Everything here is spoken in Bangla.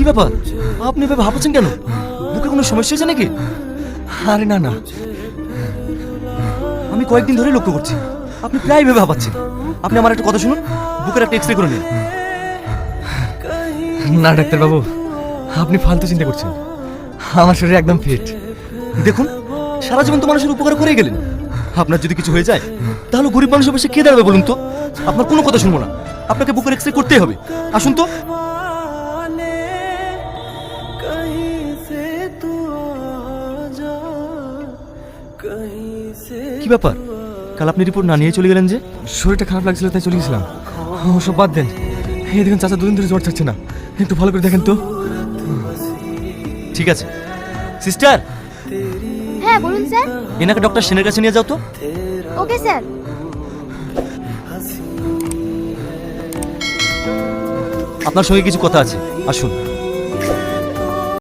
কি ব্যাপার, আপনি এভাবে ভাবছেন কেন? বুকে কোনো সমস্যা হয়েছে নাকি? আরে না না, আমি কয়েকদিন ধরে লক্ষ্য করছি আপনি প্রায় ভেবে ভাবাচ্ছেন। আপনি আমার একটা কথা শুনুন, বুকের একটা এক্সরে করে নিন। না ডাক্তারবাবু, আপনি ফালতু চিন্তা করছেন। আমার শরীর একদম ফিট। দেখুন, সারা জীবন তো মানুষের উপকার করেই গেলেন। আপনার যদি কিছু হয়ে যায় তাহলে গরিব মানুষের পাশে কে দাঁড়াবে বলুন তো? আপনার কোনো কথা শুনবো না, আপনাকে বুকের এক্সরে করতেই হবে। আসুন তো। কি ব্যাপার, কাল আপনি রিপোর্ট না নিয়ে চলে গেলেন যে? শরীরটা খারাপ লাগছিল তাই চলে গেছিলাম। সব বাদ দেন, এই দেখুন চাচা দুদিন ধরে জ্বর ছাড়ছে না, একটু ভালো করে দেখেন তো। ঠিক আছে সিস্টার, হ্যাঁ বলুন স্যার। এনাকে ডক্টর সেনের কাছে নিয়ে যাও তো। Okay sir. আপনার সঙ্গে কিছু কথা আছে, আসুন।